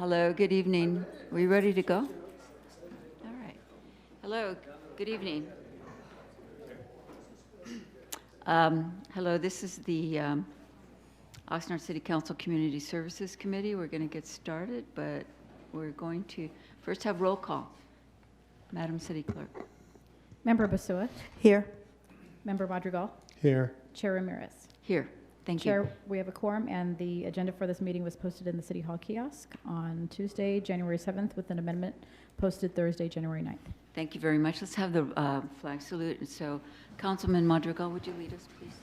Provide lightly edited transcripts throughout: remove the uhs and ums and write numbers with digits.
Hello, good evening. Are we ready to go? All right. Hello, good evening. Hello, this is the Oxnard City Council Community Services Committee. We're going to get started, but we're going to first have roll call. Madam City Clerk. Member Basua. Here. Member Madrigal. Here. Chair Ramirez. Here. Thank you. Chair, we have a quorum, and the agenda for this meeting was posted in the City Hall kiosk on Tuesday, January 7th, with an amendment posted Thursday, January 9th. Thank you very much. Let's have the flag salute. And so, Councilman Madrigal, would you lead us, please?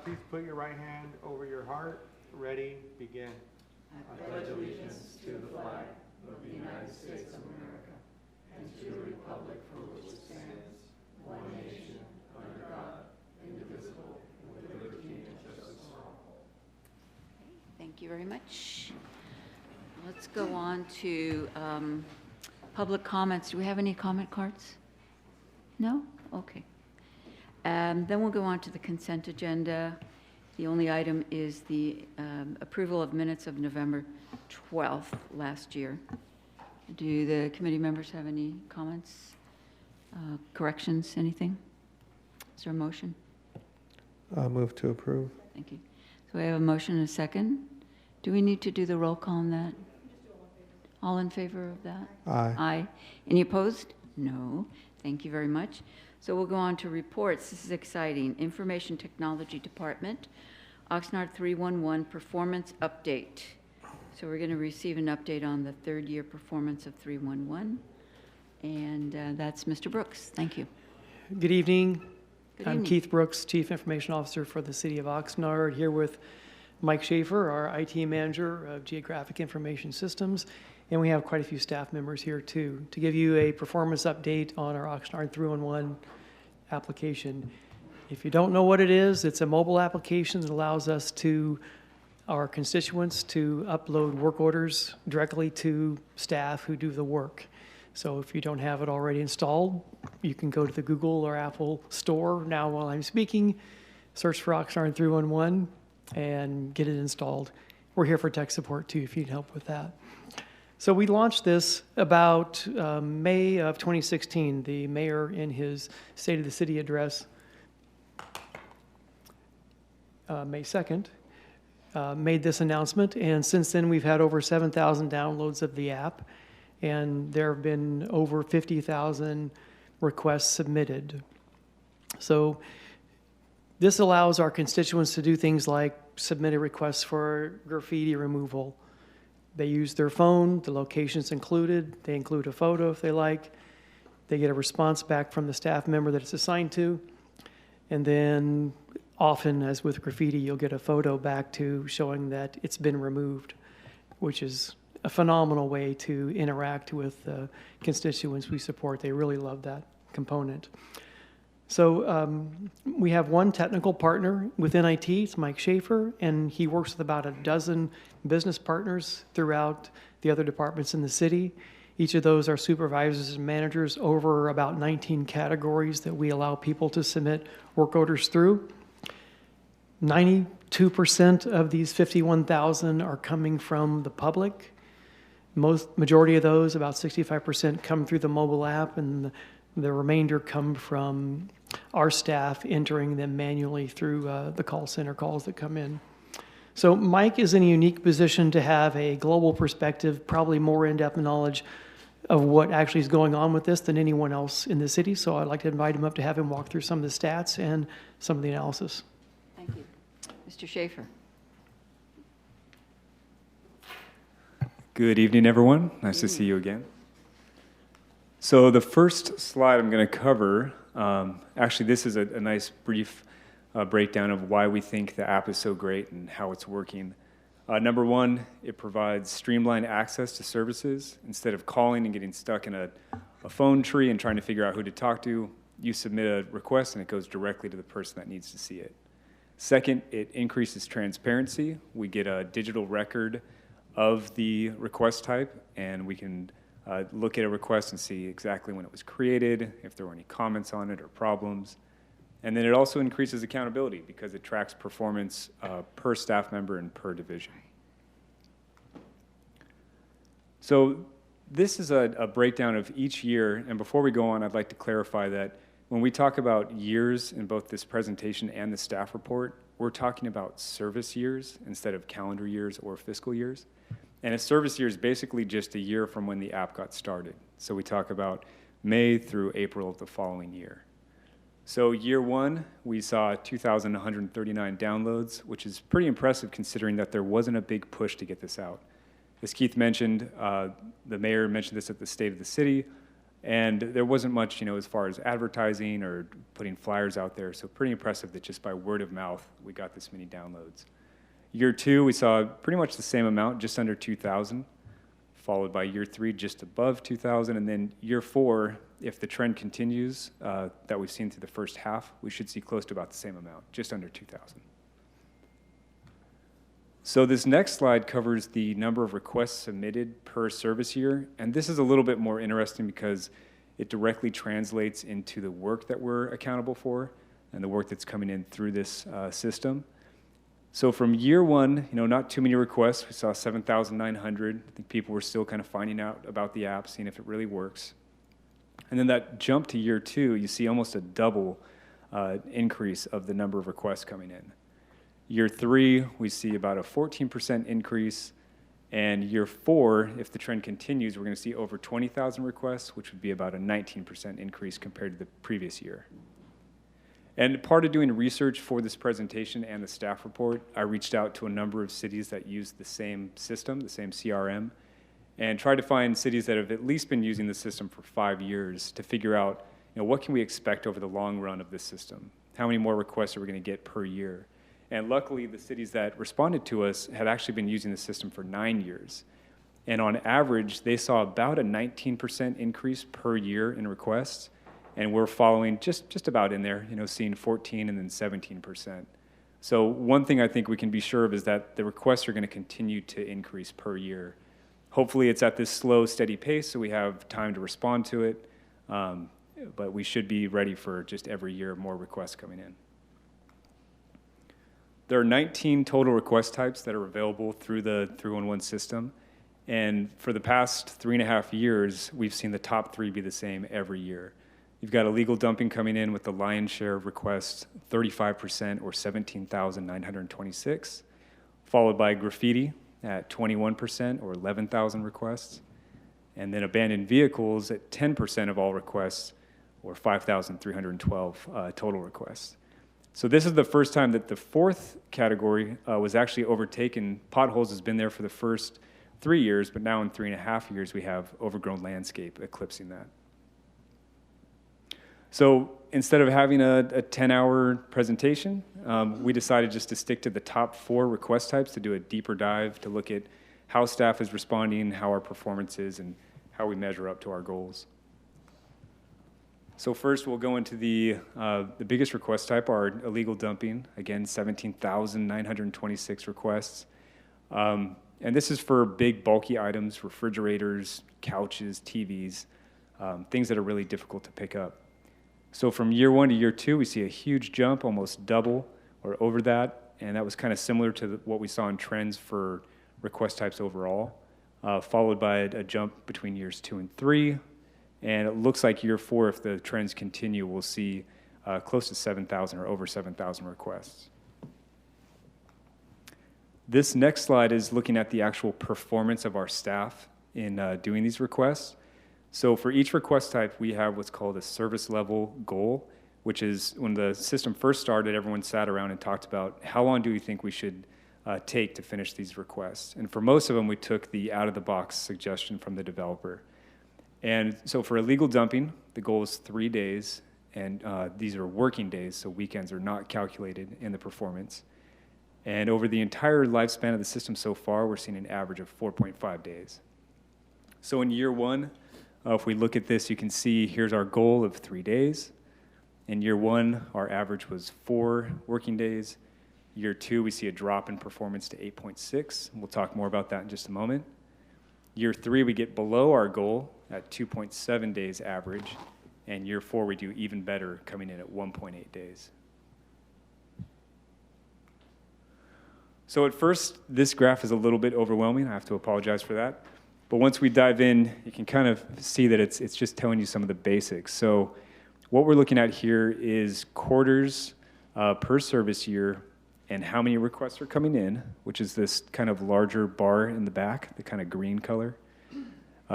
Please put your right hand over your heart. Ready, begin. I pledge allegiance to the flag of the United States of America and to the republic for which it stands, one nation, under God, indivisible, with liberty and justice for all. Thank you very much. Let's go on to public comments. Do we have any comment cards? No? Okay. Then we'll go on to the consent agenda. The only item is the approval of minutes of November 12th last year. Do the committee members have any comments, corrections, anything? Is there a motion? Move to approve. Thank you. So we have a motion and a second. Do we need to do the roll call on that? All in favor of that? Aye. Aye. Any opposed? No. Thank you very much. So we'll go on to reports. This is exciting. Information Technology Department, Oxnard 311 Performance Update. So we're going to receive an update on the third year performance of 311. And that's Mr. Brooks. Thank you. Good evening. Good I'm evening. Keith Brooks, Chief Information Officer for the City of Oxnard, here with Mike Schaefer, our IT Manager of Geographic Information Systems, and we have quite a few staff members here too, to give you a performance update on our Oxnard 311 application. If you don't know what it is, it's a mobile application that allows us to, our constituents, to upload work orders directly to staff who do the work. So if you don't have it already installed, you can go to the Google or Apple store now while I'm speaking, search for Oxnard 311 and get it installed. We're here for tech support too if you need help with that. So we launched this about May of 2016. The mayor in his State of the City address, May 2nd, made this announcement. And since then we've had over 7,000 downloads of the app. And there have been over 50,000 requests submitted. So this allows our constituents to do things like submit a request for graffiti removal. They use their phone, the location's included, they include a photo if they like. They get a response back from the staff member that it's assigned to. And then often, as with graffiti, you'll get a photo back to showing that it's been removed, which is a phenomenal way to interact with the constituents we support. They really love that component. So we have one technical partner within IT, it's Mike Schaefer, and he works with about a dozen business partners throughout the other departments in the city. Each of those are supervisors and managers over about 19 categories that we allow people to submit work orders through. 92% of these 51,000 are coming from the public. Majority of those, about 65%, come through the mobile app, and the remainder come from our staff entering them manually through the call center calls that come in. So Mike is in a unique position to have a global perspective, probably more in-depth knowledge of what actually is going on with this than anyone else in the city. So I'd like to invite him up to have him walk through some of the stats and some of the analysis. Thank you. Mr. Schaefer. Good evening, everyone. Nice to see you again. So the first slide I'm going to cover, actually this is a nice brief breakdown of why we think the app is so great and how it's working. Number one, it provides streamlined access to services. Instead of calling and getting stuck in a phone tree and trying to figure out who to talk to, you submit a request and it goes directly to the person that needs to see it. Second, it increases transparency. We get a digital record of the request type, and we can look at a request and see exactly when it was created, if there were any comments on it or problems. And then it also increases accountability because it tracks performance per staff member and per division. So this is a breakdown of each year, and before we go on, I'd like to clarify that when we talk about years in both this presentation and the staff report, we're talking about service years instead of calendar years or fiscal years. And a service year is basically just a year from when the app got started. So we talk about May through April of the following year. So year one, we saw 2,139 downloads, which is pretty impressive considering that there wasn't a big push to get this out. As Keith mentioned, the mayor mentioned this at the State of the City, and there wasn't much, as far as advertising or putting flyers out there, so pretty impressive that just by word of mouth, we got this many downloads. Year two, we saw pretty much the same amount, just under 2,000, followed by year three, just above 2,000, and then year four, if the trend continues that we've seen through the first half, we should see close to about the same amount, just under 2,000. So this next slide covers the number of requests submitted per service year, and this is a little bit more interesting because it directly translates into the work that we're accountable for and the work that's coming in through this system. So from year one, not too many requests. We saw 7,900. I think people were still kind of finding out about the app, seeing if it really works. And then that jump to year two, you see almost a double increase of the number of requests coming in. Year three, we see about a 14% increase. And year four, if the trend continues, we're going to see over 20,000 requests, which would be about a 19% increase compared to the previous year. And part of doing research for this presentation and the staff report, I reached out to a number of cities that use the same system, the same CRM, and tried to find cities that have at least been using the system for 5 years to figure out, what can we expect over the long run of this system? How many more requests are we going to get per year? And luckily, the cities that responded to us had actually been using the system for 9 years. And on average, they saw about a 19% increase per year in requests. And we're following just about in there, seeing 14 and then 17%. So one thing I think we can be sure of is that the requests are going to continue to increase per year. Hopefully it's at this slow, steady pace so we have time to respond to it. But we should be ready for just every year more requests coming in. There are 19 total request types that are available through the 311 system. And for the past 3.5 years, we've seen the top 3 be the same every year. You've got illegal dumping coming in with the lion's share of requests, 35% or 17,926, followed by graffiti at 21% or 11,000 requests, and then abandoned vehicles at 10% of all requests or 5,312 total requests. So this is the first time that the fourth category was actually overtaken. Potholes has been there for the first 3 years, but now in 3.5 years, we have overgrown landscape eclipsing that. So instead of having a 10-hour presentation, we decided just to stick to the top 4 request types to do a deeper dive to look at how staff is responding, how our performance is, and how we measure up to our goals. So first, we'll go into the biggest request type, our illegal dumping. Again, 17,926 requests. And this is for big, bulky items, refrigerators, couches, TVs, things that are really difficult to pick up. So from year one to year two, we see a huge jump, almost double or over that. And that was kind of similar to what we saw in trends for request types overall, followed by a jump between years 2 and 3. And it looks like year 4, if the trends continue, we'll see close to 7,000 or over 7,000 requests. This next slide is looking at the actual performance of our staff in doing these requests. So for each request type, we have what's called a service level goal, which is when the system first started, everyone sat around and talked about how long do we think we should take to finish these requests. And for most of them, we took the out-of-the-box suggestion from the developer. And so for illegal dumping, the goal is 3 days, and these are working days, so weekends are not calculated in the performance. And over the entire lifespan of the system so far, we're seeing an average of 4.5 days. So in year 1, if we look at this, you can see here's our goal of 3 days. In year 1, our average was 4 working days. Year 2, we see a drop in performance to 8.6. We'll talk more about that in just a moment. Year 3, we get below our goal at 2.7 days average. And year 4, we do even better, coming in at 1.8 days. So at first, this graph is a little bit overwhelming. I have to apologize for that. But once we dive in, you can kind of see that it's just telling you some of the basics. So what we're looking at here is quarters per service year and how many requests are coming in, which is this kind of larger bar in the back, the kind of green color.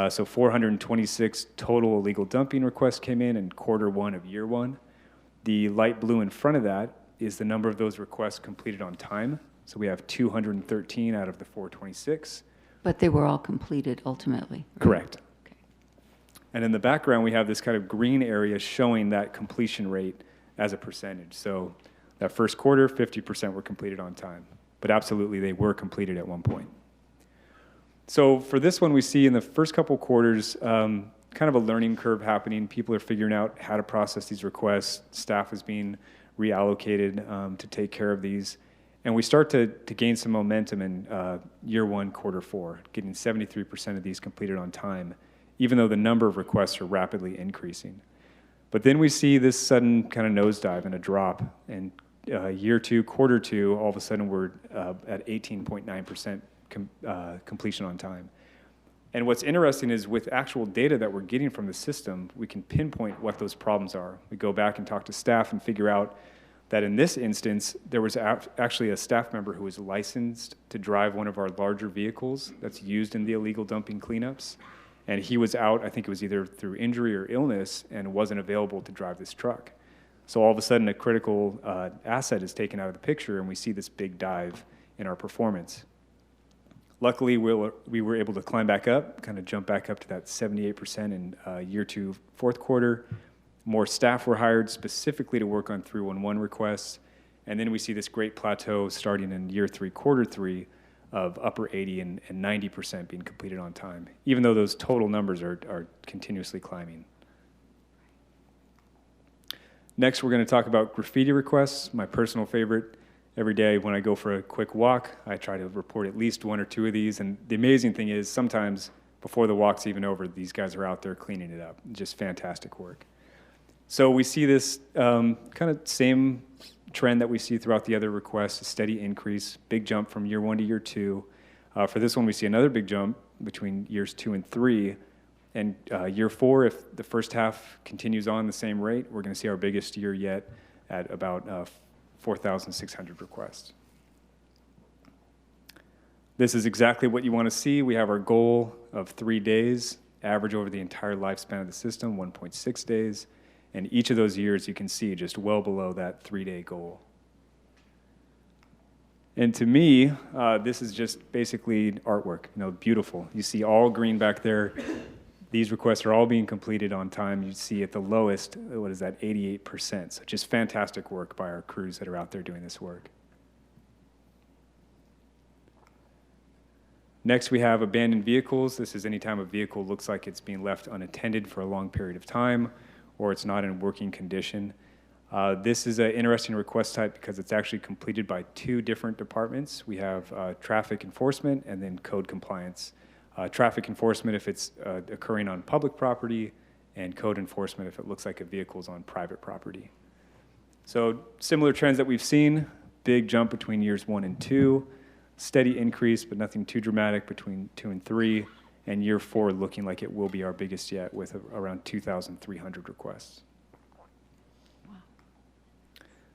So 426 total illegal dumping requests came in quarter one of year one. The light blue in front of that is the number of those requests completed on time. So we have 213 out of the 426. But they were all completed ultimately, right? Correct. Okay. And in the background, we have this kind of green area showing that completion rate as a percentage. So that first quarter, 50% were completed on time. But absolutely, they were completed at one point. So for this one, we see in the first couple quarters, kind of a learning curve happening. People are figuring out how to process these requests. Staff is being reallocated to take care of these. And we start to gain some momentum in year one, quarter four, getting 73% of these completed on time, even though the number of requests are rapidly increasing. But then we see this sudden kind of nosedive and a drop. And year two, quarter two, all of a sudden we're at 18.9% completion on time. And what's interesting is with actual data that we're getting from the system, we can pinpoint what those problems are. We go back and talk to staff and figure out that in this instance, there was actually a staff member who was licensed to drive one of our larger vehicles that's used in the illegal dumping cleanups. And he was out, I think it was either through injury or illness, and wasn't available to drive this truck. So all of a sudden, a critical asset is taken out of the picture, and we see this big dive in our performance. Luckily, we were able to climb back up, kind of jump back up to that 78% in year two, fourth quarter. More staff were hired specifically to work on 311 requests. And then we see this great plateau starting in year three, quarter three, of upper 80 and 90% being completed on time, even though those total numbers are continuously climbing. Next, we're going to talk about graffiti requests, my personal favorite. Every day when I go for a quick walk, I try to report at least one or two of these. And the amazing thing is sometimes before the walk's even over, these guys are out there cleaning it up. Just fantastic work. So we see this kind of same trend that we see throughout the other requests, a steady increase, big jump from year one to year two. For this one, we see another big jump between years 2 and 3. And year 4, if the first half continues on the same rate, we're going to see our biggest year yet at about 4,600 requests. This is exactly what you want to see. We have our goal of 3 days, average over the entire lifespan of the system, 1.6 days. And each of those years, you can see just well below that 3-day goal. And to me, this is just basically artwork, beautiful. You see all green back there. These requests are all being completed on time. You see at the lowest, 88%. So just fantastic work by our crews that are out there doing this work. Next, we have abandoned vehicles. This is anytime a vehicle looks like it's being left unattended for a long period of time, or it's not in working condition. This is an interesting request type because it's actually completed by 2 different departments. We have traffic enforcement and then code compliance. Traffic enforcement if it's occurring on public property, and code enforcement if it looks like a vehicle's on private property. So similar trends that we've seen, big jump between years 1 and 2, steady increase but nothing too dramatic between 2 and 3, and year 4 looking like it will be our biggest yet with around 2,300 requests. Wow.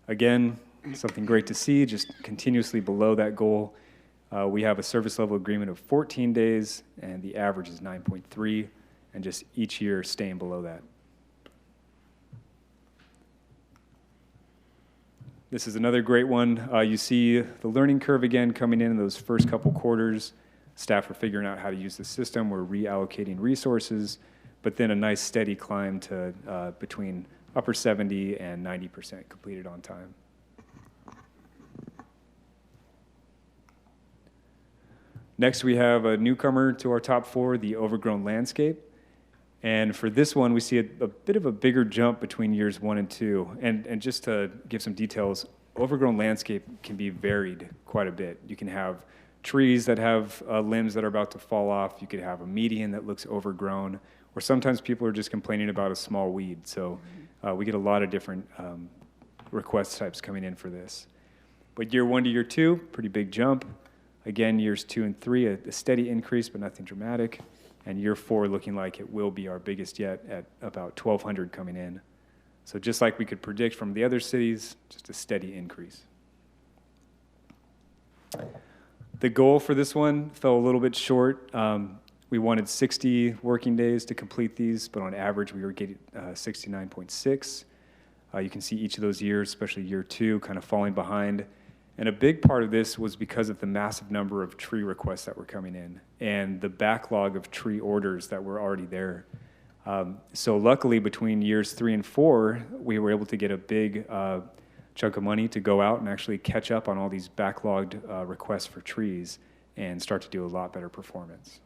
Again, something great to see, just continuously below that goal. We have a service level agreement of 14 days, and the average is 9.3, and just each year staying below that. This is another great one. You see the learning curve again coming in those first couple quarters. Staff are figuring out how to use the system. We're reallocating resources, but then a nice steady climb to between upper 70 and 90% completed on time. Next, we have a newcomer to our top 4, the Overgrown landscape. And for this one, we see a bit of a bigger jump between years 1 and 2. And just to give some details, Overgrown landscape can be varied quite a bit. You can have trees that have limbs that are about to fall off. You could have a median that looks overgrown. Or sometimes people are just complaining about a small weed. So we get a lot of different request types coming in for this. But year 1 to year 2, pretty big jump. Again, years 2 and 3, a steady increase, but nothing dramatic. and year 4 looking like it will be our biggest yet at about 1,200 coming in. So just like we could predict from the other cities, just a steady increase. The goal for this one fell a little bit short. We wanted 60 working days to complete these, but on average we were getting 69.6. You can see each of those years, especially year 2, kind of falling behind. And a big part of this was because of the massive number of tree requests that were coming in and the backlog of tree orders that were already there. So luckily, between years 3 and 4, we were able to get a big chunk of money to go out and actually catch up on all these backlogged requests for trees and start to do a lot better performance.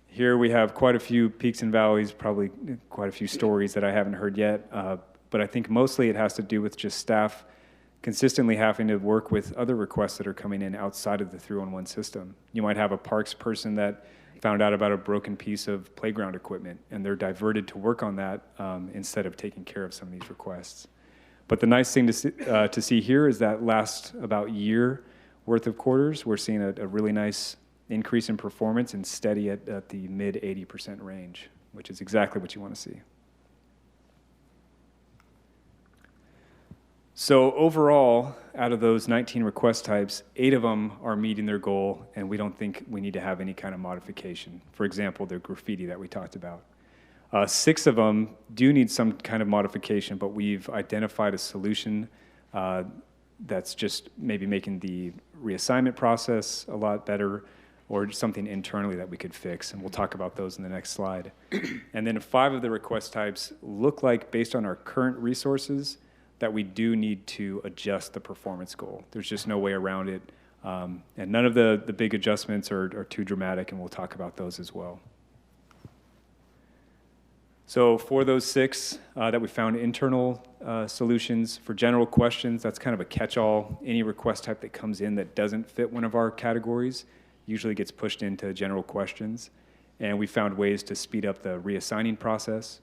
Here we have quite a few peaks and valleys, probably quite a few stories that I haven't heard yet. But I think mostly it has to do with just staff consistently having to work with other requests that are coming in outside of the 3-on-1 system. You might have a parks person that found out about a broken piece of playground equipment, and they're diverted to work on that instead of taking care of some of these requests. But the nice thing to see here is that last about year worth of quarters, we're seeing a really nice increase in performance and steady at the mid 80% range, which is exactly what you want to see. So overall, out of those 19 request types, 8 of them are meeting their goal, and we don't think we need to have any kind of modification. For example, the graffiti that we talked about. 6 of them do need some kind of modification, but we've identified a solution that's just maybe making the reassignment process a lot better, or something internally that we could fix, and we'll talk about those in the next slide. And then 5 of the request types look like, based on our current resources, that we do need to adjust the performance goal. There's just no way around it. And none of the big adjustments are too dramatic, and we'll talk about those as well. So for those 6 that we found internal solutions, for general questions, that's kind of a catch-all. Any request type that comes in that doesn't fit one of our categories usually gets pushed into general questions. And we found ways to speed up the reassigning process.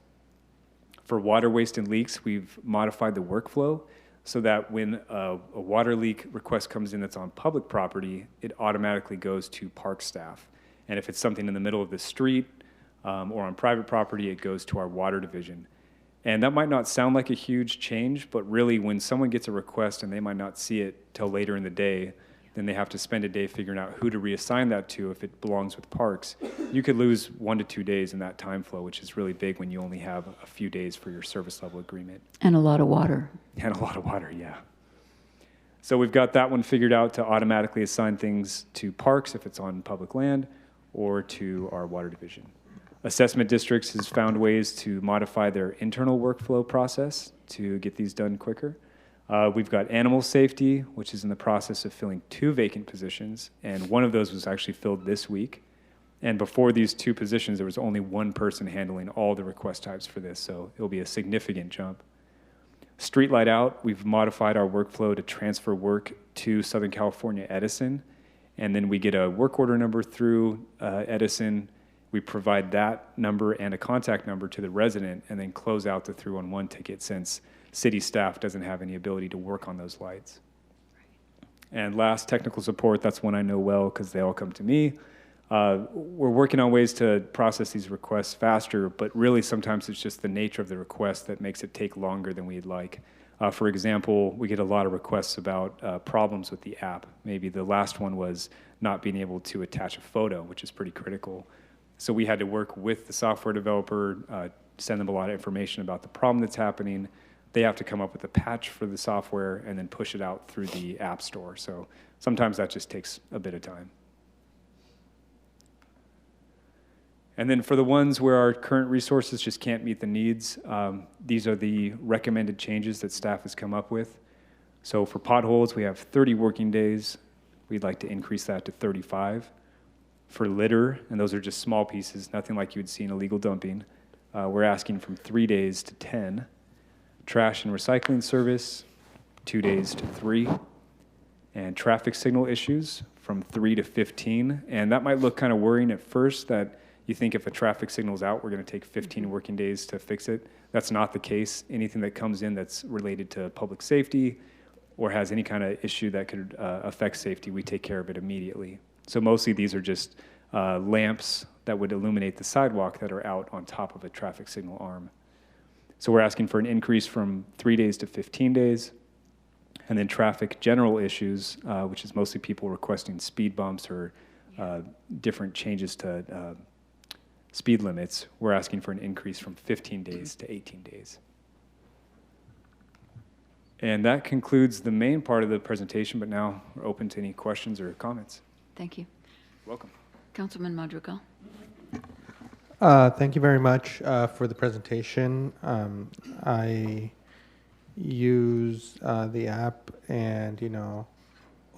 For water waste and leaks, we've modified the workflow so that when a water leak request comes in that's on public property, it automatically goes to park staff. And if it's something in the middle of the street or on private property, it goes to our water division. And that might not sound like a huge change, but really when someone gets a request and they might not see it till later in the day, then they have to spend a day figuring out who to reassign that to if it belongs with parks. You could lose 1 to 2 days in that time flow, which is really big when you only have a few days for your service level agreement. And a lot of water. And a lot of water, yeah. So we've got that one figured out to automatically assign things to parks if it's on public land, or to our water division. Assessment districts has found ways to modify their internal workflow process to get these done quicker. We've got animal safety, which is in the process of filling 2 vacant positions, and one of those was actually filled this week. And before these 2 positions, there was only 1 person handling all the request types for this, so it'll be a significant jump. Street light out, we've modified our workflow to transfer work to Southern California Edison, and then we get a work order number through Edison. We provide that number and a contact number to the resident, and then close out the 311 ticket since city staff doesn't have any ability to work on those lights. And last, technical support, that's one I know well because they all come to me. We're working on ways to process these requests faster, but really sometimes it's just the nature of the request that makes it take longer than we'd like. For example, we get a lot of requests about problems with the app. Maybe the last one was not being able to attach a photo, which is pretty critical. So we had to work with the software developer, send them a lot of information about the problem that's happening. They have to come up with a patch for the software and then push it out through the app store. So sometimes that just takes a bit of time. And then for the ones where our current resources just can't meet the needs, these are the recommended changes that staff has come up with. So for potholes, we have 30 working days. We'd like to increase that to 35. For litter, and those are just small pieces, nothing like you would see in illegal dumping, we're asking from 3 days to 10. Trash and recycling service, 2 days to 3. And traffic signal issues from 3 to 15. And that might look kind of worrying at first, that you think if a traffic signal's out, we're going to take 15 working days to fix it. That's not the case. Anything that comes in that's related to public safety or has any kind of issue that could affect safety, we take care of it immediately. So mostly these are just lamps that would illuminate the sidewalk that are out on top of a traffic signal arm. So we're asking for an increase from 3 days to 15 days. And then traffic general issues, which is mostly people requesting speed bumps or different changes to speed limits, we're asking for an increase from 15 days to 18 days. And that concludes the main part of the presentation, but now we're open to any questions or comments. Thank you. Welcome. Councilman Madrigal. Thank you very much for the presentation. I use the app, and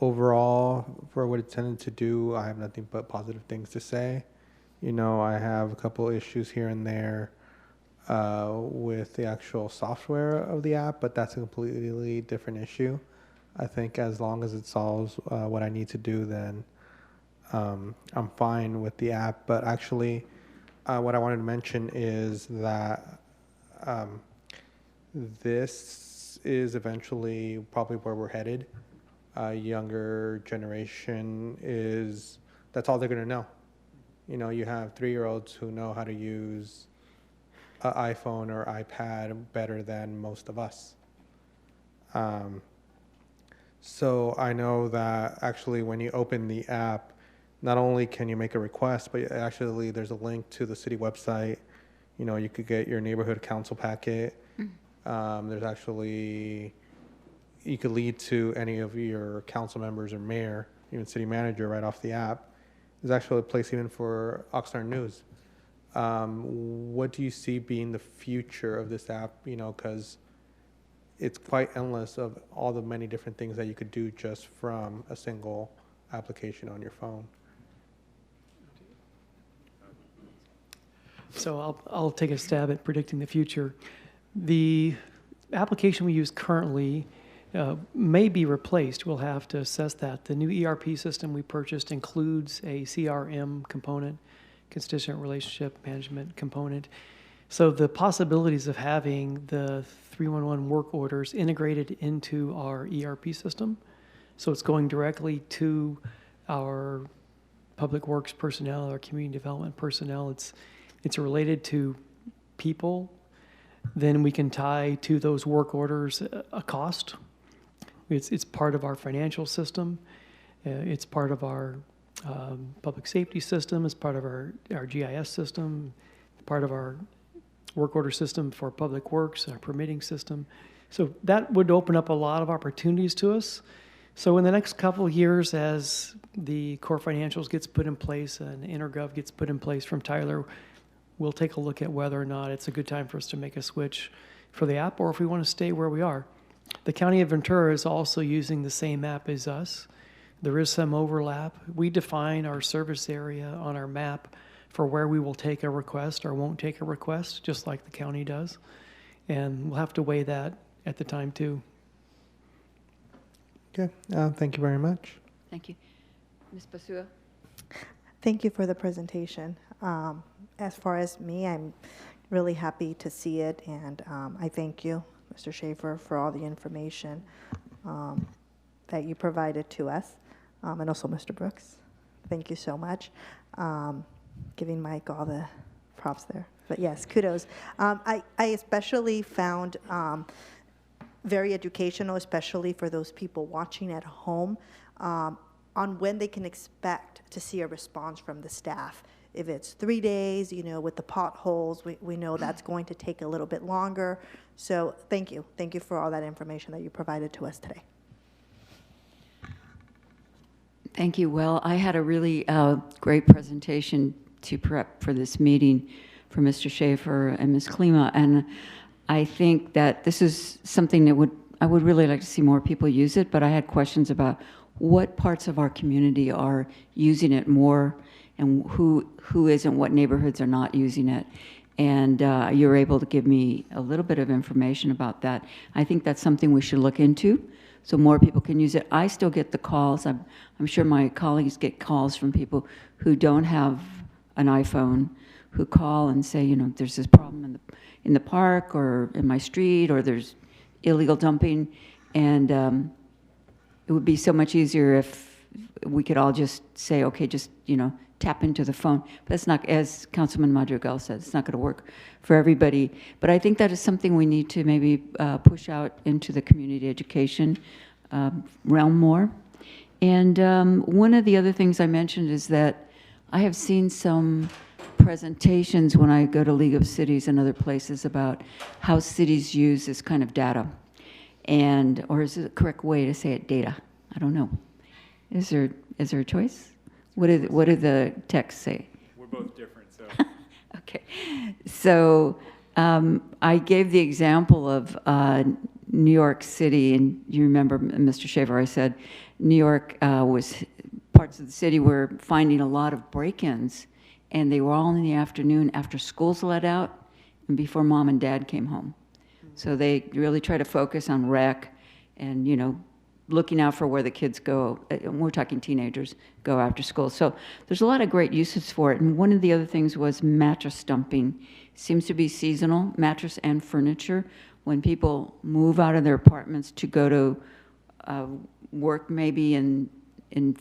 overall for what it's intended to do, I have nothing but positive things to say. I have a couple issues here and there with the actual software of the app, but that's a completely different issue. I think as long as it solves what I need to do, then I'm fine with the app. But actually, what I wanted to mention is that this is eventually probably where we're headed. Younger generation that's all they're going to know. You have 3-year-olds who know how to use an iPhone or iPad better than most of us. So I know that actually when you open the app, not only can you make a request, but actually there's a link to the city website. You could get your neighborhood council packet. There's actually, you could lead to any of your council members or mayor, even city manager right off the app. There's actually a place even for Oxnard News. What do you see being the future of this app? Because it's quite endless of all the many different things that you could do just from a single application on your phone. So I'll take a stab at predicting the future. The application we use currently may be replaced. We'll have to assess that. The new ERP system we purchased includes a CRM component, constituent relationship management component. So the possibilities of having the 311 work orders integrated into our ERP system, so it's going directly to our public works personnel, our community development personnel. It's related to people. Then we can tie to those work orders a cost. It's part of our financial system. It's part of our public safety system. It's part of our GIS system, part of our work order system for public works, our permitting system. So that would open up a lot of opportunities to us. So in the next couple of years, as the core financials gets put in place and InterGov gets put in place from Tyler, we'll take a look at whether or not it's a good time for us to make a switch for the app, or if we want to stay where we are. The County of Ventura is also using the same app as us. There is some overlap. We define our service area on our map for where we will take a request or won't take a request, just like the county does. And we'll have to weigh that at the time too. Okay, thank you very much. Thank you. Ms. Basua? Thank you for the presentation. As far as me, I'm really happy to see it, and I thank you, Mr. Schaefer, for all the information that you provided to us, and also Mr. Brooks. Thank you so much. Giving Mike all the props there. But yes, kudos. I especially found very educational, especially for those people watching at home, on when they can expect to see a response from the staff. If it's 3 days, with the potholes, we know that's going to take a little bit longer. So thank you. Thank you for all that information that you provided to us today. Thank you. Well, I had a really great presentation to prep for this meeting for Mr. Schaefer and Ms. Klima, and I think that this is something that I would really like to see more people use it, but I had questions about what parts of our community are using it more and who isn't, what neighborhoods are not using it. And you were able to give me a little bit of information about that. I think that's something we should look into so more people can use it. I still get the calls. I'm sure my colleagues get calls from people who don't have an iPhone, who call and say, there's this problem in the park or in my street, or there's illegal dumping. And it would be so much easier if we could all just say, okay, just, tap into the phone. But that's not, as Councilman Madrigal said, it's not going to work for everybody. But I think that is something we need to maybe push out into the community education realm more. And one of the other things I mentioned is that I have seen some presentations when I go to League of Cities and other places about how cities use this kind of data. And, or is it the correct way to say it, data? I don't know. Is there a choice? What did the text say? We're both different, so. Okay. So I gave the example of New York City, and you remember, Mr. Shaver, I said New York was parts of the city were finding a lot of break-ins, and they were all in the afternoon after school's let out and before mom and dad came home. So they really try to focus on rec and, looking out for where the kids go. We're talking teenagers go after school. So there's a lot of great uses for it. And one of the other things was mattress dumping. Seems to be seasonal, mattress and furniture. When people move out of their apartments to go to work maybe in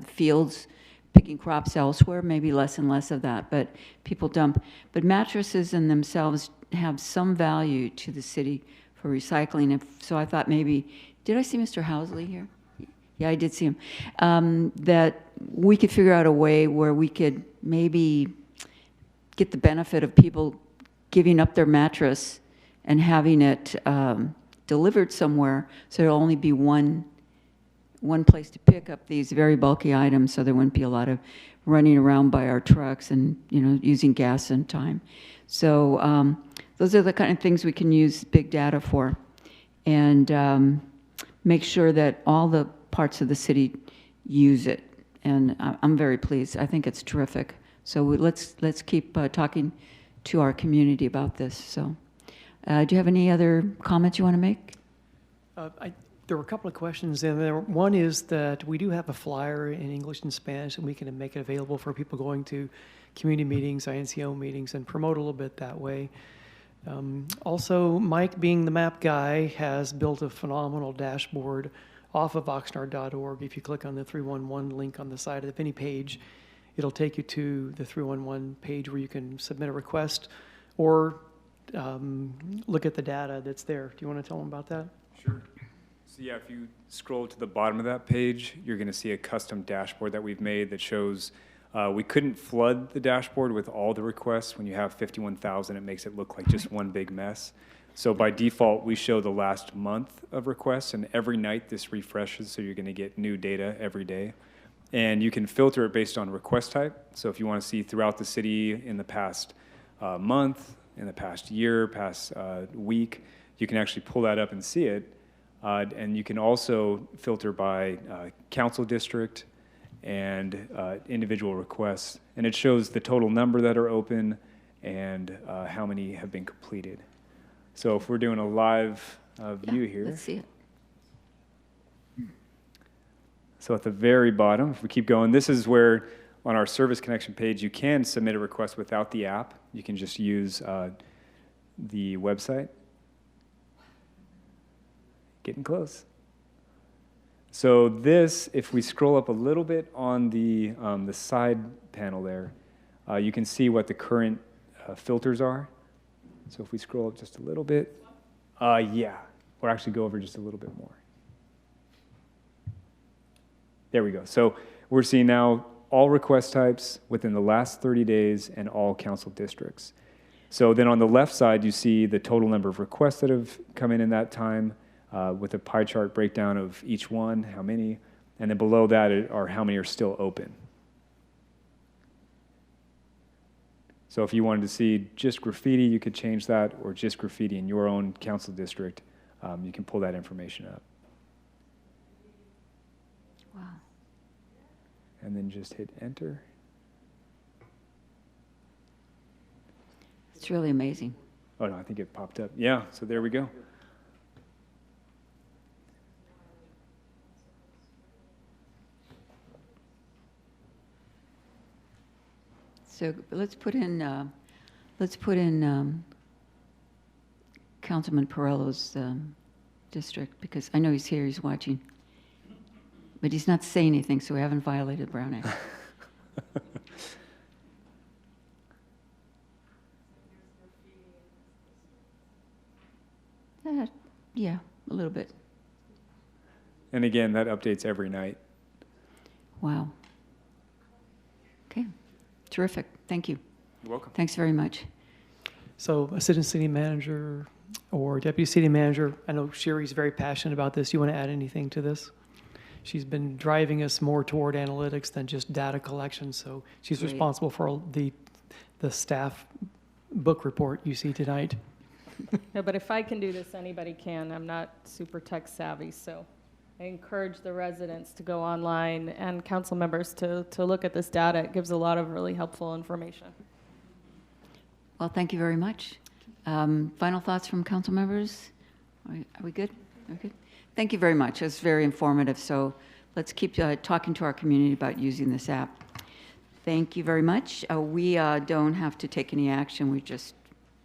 fields, picking crops elsewhere, maybe less and less of that, but people dump. But mattresses in themselves have some value to the city for recycling. So I thought maybe, did I see Mr. Housley here? Yeah, I did see him. That we could figure out a way where we could maybe get the benefit of people giving up their mattress and having it delivered somewhere, so there'll only be one place to pick up these very bulky items, so there wouldn't be a lot of running around by our trucks and using gas and time. So those are the kind of things we can use big data for, and make sure that all the parts of the city use it. And I'm very pleased. I think it's terrific. So let's keep talking to our community about this. So do you have any other comments you want to make? There were a couple of questions in there. One is that we do have a flyer in English and Spanish, and we can make it available for people going to community meetings, INCO meetings, and promote a little bit that way. Also, Mike, being the map guy, has built a phenomenal dashboard off of Oxnard.org. If you click on the 311 link on the side of any page, it'll take you to the 311 page where you can submit a request or look at the data that's there. Do you want to tell them about that? Sure. So yeah, if you scroll to the bottom of that page, you're going to see a custom dashboard that we've made that shows we couldn't flood the dashboard with all the requests. When you have 51,000, it makes it look like just one big mess. So by default, we show the last month of requests, and every night this refreshes, so you're going to get new data every day. And you can filter it based on request type. So if you want to see throughout the city in the past month, in the past year, past week, you can actually pull that up and see it. And you can also filter by council district and individual requests. And it shows the total number that are open and how many have been completed. So if we're doing a live view here. Let's see it. So at the very bottom, if we keep going, this is where on our service connection page, you can submit a request without the app. You can just use the website. Getting close. So this, if we scroll up a little bit on the side panel there, you can see what the current filters are. So if we scroll up just a little bit, yeah, or actually go over just a little bit more. There we go. So we're seeing now all request types within the last 30 days and all council districts. So then on the left side, you see the total number of requests that have come in that time, with a pie chart breakdown of each one, how many, and then below that are how many are still open. So if you wanted to see just graffiti, you could change that, or just graffiti in your own council district, you can pull that information up. Wow. And then just hit enter. It's really amazing. Oh no, I think it popped up. Yeah, so there we go. So let's put in Councilman Perello's district, because I know he's here, he's watching. But he's not saying anything, so we haven't violated Brown Act. Yeah, a little bit. And again, that updates every night. Wow. Okay, terrific. Thank you. You're welcome. Thanks very much. So assistant city manager or deputy city manager, I know Sherry's very passionate about this. You want to add anything to this? She's been driving us more toward analytics than just data collection, so she's Great. responsible for the staff book report you see tonight. No, but if I can do this, anybody can. I'm not super tech savvy, so I encourage the residents to go online and council members to look at this data. It gives a lot of really helpful information. Well, thank you very much. Final thoughts from council members? Are we good? Are we good? Thank you very much. It's very informative. So let's keep talking to our community about using this app. Thank you very much. We don't have to take any action. We just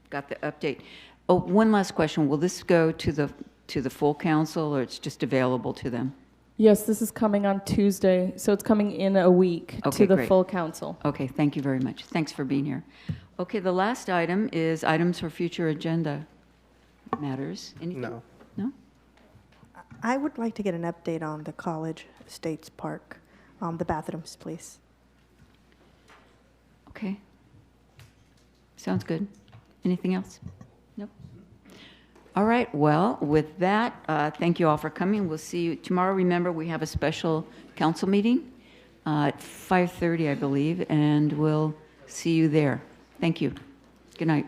got the update. Oh, one last question. Will this go to the full council, or it's just available to them? Yes, this is coming on Tuesday, so it's coming in a week Okay, to the great. full council. Okay, thank you very much. Thanks for being here. Okay, the last item is items for future agenda matters. Anything? No. No? I would like to get an update on the College Estates Park, the bathrooms, please. Okay. Sounds good. Anything else? Nope. All right, well, with that, thank you all for coming. We'll see you tomorrow. Remember, we have a special council meeting at 5:30, I believe, and we'll see you there. Thank you. Good night.